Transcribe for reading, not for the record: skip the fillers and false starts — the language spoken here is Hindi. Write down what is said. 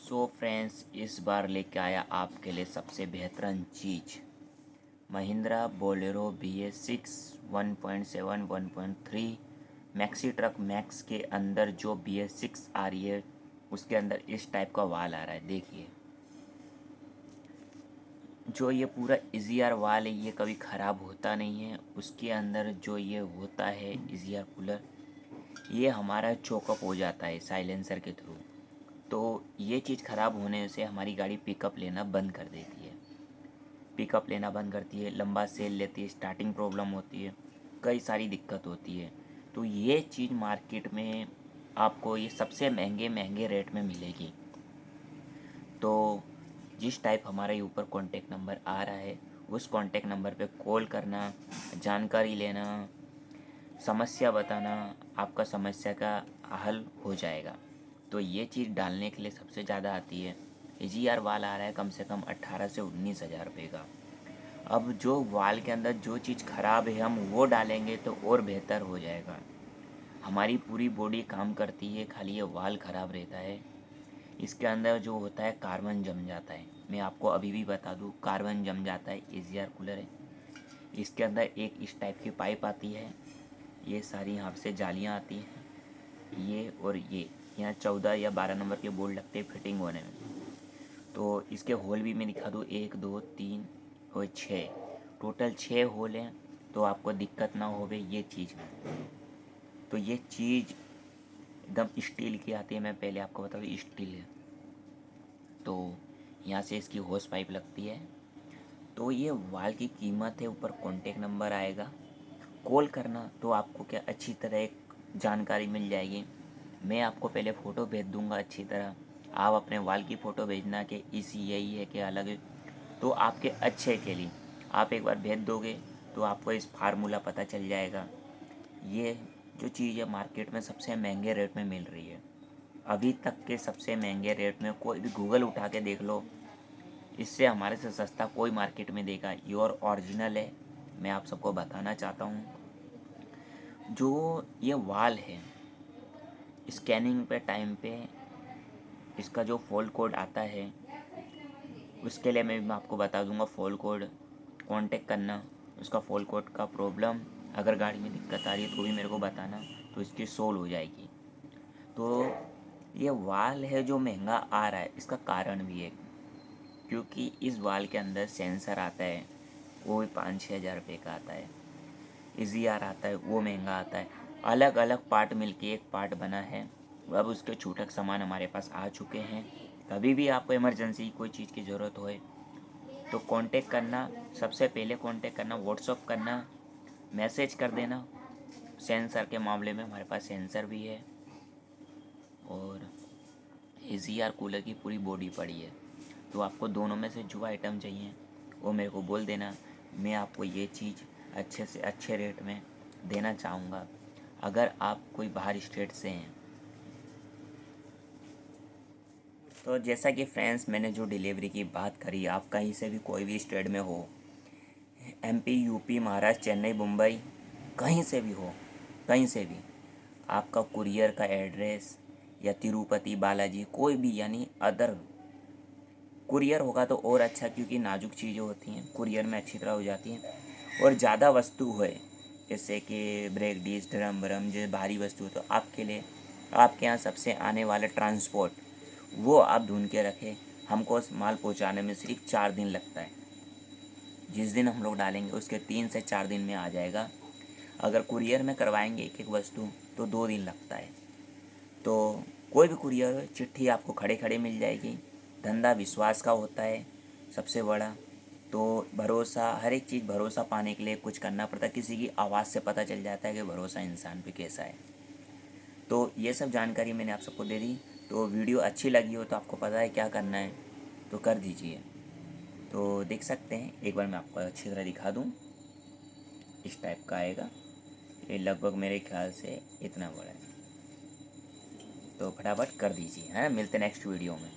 सो फ्रेंड्स, इस बार लेके आया आपके लिए सबसे बेहतरीन चीज़ Mahindra Bolero BS6 1.7 1.3 maxi truck max के अंदर जो BS6 आ रही है उसके अंदर इस टाइप का वाल आ रहा है। देखिए, जो ये पूरा इजियर वाल है ये कभी ख़राब होता नहीं है। उसके अंदर जो ये होता है इजियर कूलर, ये हमारा चोकअप हो जाता है साइलेंसर के थ्रू। तो ये चीज़ ख़राब होने से हमारी गाड़ी पिकअप लेना बंद कर देती है, पिकअप लेना बंद करती है, लंबा सेल लेती है, स्टार्टिंग प्रॉब्लम होती है, कई सारी दिक्कत होती है। तो ये चीज़ मार्केट में आपको ये सबसे महंगे महंगे रेट में मिलेगी। तो जिस टाइप हमारे ऊपर कॉन्टेक्ट नंबर आ रहा है उस कॉन्टेक्ट नंबर पे कॉल करना, जानकारी लेना, समस्या बताना, आपका समस्या का हल हो जाएगा। तो ये चीज़ डालने के लिए सबसे ज़्यादा आती है। AGR वाल आ रहा है कम से कम 18 से 19 हज़ार रुपये का। अब जो वाल के अंदर जो चीज़ ख़राब है हम वो डालेंगे तो और बेहतर हो जाएगा। हमारी पूरी बॉडी काम करती है, खाली ये वाल ख़राब रहता है। इसके अंदर जो होता है कार्बन जम जाता है। मैं आपको अभी भी बता दूँ, कार्बन जम जाता है। AGR कूलर है, इसके अंदर एक इस टाइप की पाइप आती है, ये सारी यहाँ से जालियाँ आती हैं, ये और ये यहाँ 14 या 12 नंबर के बोर्ड लगते हैं फिटिंग होने में। तो इसके होल भी मैं दिखा दूँ, 1 2 3 और 6, टोटल 6 होल हैं। तो आपको दिक्कत ना होवे ये चीज़ में। तो ये चीज़ एकदम स्टील की आती है, मैं पहले आपको बता दूँ स्टील है। तो यहाँ से इसकी होस पाइप लगती है। तो ये वाल की कीमत है, ऊपर कॉन्टेक्ट नंबर आएगा, कॉल करना तो आपको क्या अच्छी तरह एक जानकारी मिल जाएगी। मैं आपको पहले फ़ोटो भेज दूंगा अच्छी तरह, आप अपने वाल की फ़ोटो भेजना कि इसी यही है कि अलग है। तो आपके अच्छे के लिए आप एक बार भेज दोगे तो आपको इस फार्मूला पता चल जाएगा। ये जो चीज़ है मार्केट में सबसे महंगे रेट में मिल रही है, अभी तक के सबसे महंगे रेट में। कोई भी गूगल उठा के देख लो, इससे हमारे से सस्ता कोई मार्केट में देगा। योर ओरिजिनल है, मैं आप सबको बताना चाहता हूँ। जो ये वाल है, स्कैनिंग पे टाइम पे इसका जो फॉल्ट कोड आता है उसके लिए मैं आपको बता दूंगा। फॉल्ट कोड कांटेक्ट करना, उसका फॉल्ट कोड का प्रॉब्लम, अगर गाड़ी में दिक्कत आ रही है तो भी मेरे को बताना, तो इसकी सोल्व हो जाएगी। तो ये वाल है जो महंगा आ रहा है, इसका कारण भी है क्योंकि इस वाल के अंदर सेंसर आता है, वो भी 5-6 हज़ार रुपये का आता है। AGR आता है, वो महंगा आता है। अलग अलग पार्ट मिलके एक पार्ट बना है। अब उसके छूटक सामान हमारे पास आ चुके हैं। कभी भी आपको इमरजेंसी कोई चीज़ की ज़रूरत होए तो कांटेक्ट करना, सबसे पहले कांटेक्ट करना, व्हाट्सअप करना, मैसेज कर देना। सेंसर के मामले में हमारे पास सेंसर भी है और AGR कूलर की पूरी बॉडी पड़ी है। तो आपको दोनों में से जो आइटम चाहिए वो मेरे को बोल देना, मैं आपको ये चीज़ अच्छे से अच्छे रेट में देना चाहूँगा। अगर आप कोई बाहर स्टेट से हैं तो जैसा कि फ्रेंड्स मैंने जो डिलीवरी की बात करी, आप कहीं से भी कोई भी स्टेट में हो, MP UP महाराष्ट्र चेन्नई मुंबई, कहीं से भी हो, कहीं से भी आपका कुरियर का एड्रेस या तिरुपति बालाजी कोई भी यानी अदर कुरियर होगा तो और अच्छा, क्योंकि नाजुक चीज़ें होती हैं कुरियर में अच्छी तरह हो जाती हैं। और ज़्यादा वस्तु है जैसे कि ब्रेक डिस्क ड्रम ब्रम जो भारी वस्तु, तो आपके लिए आपके यहाँ सबसे आने वाला ट्रांसपोर्ट वो आप ढूंढ के रखें। हमको माल पहुँचाने में सिर्फ 4 दिन लगता है। जिस दिन हम लोग डालेंगे उसके 3 से 4 दिन में आ जाएगा। अगर कुरियर में करवाएंगे एक एक वस्तु तो 2 दिन लगता है। तो कोई भी कुरियर हो, चिट्ठी आपको खड़े खड़े मिल जाएगी। धंधा विश्वास का होता है सबसे बड़ा। तो भरोसा, हर एक चीज़ भरोसा पाने के लिए कुछ करना पड़ता है। किसी की आवाज़ से पता चल जाता है कि भरोसा इंसान पे कैसा है। तो ये सब जानकारी मैंने आप सबको दे दी। तो वीडियो अच्छी लगी हो तो आपको पता है क्या करना है, तो कर दीजिए। तो देख सकते हैं, एक बार मैं आपको अच्छी तरह दिखा दूँ। इस टाइप का आएगा, ये लगभग मेरे ख्याल से इतना बड़ा है। तो फटाफट कर दीजिए, है। मिलते हैं नेक्स्ट वीडियो में।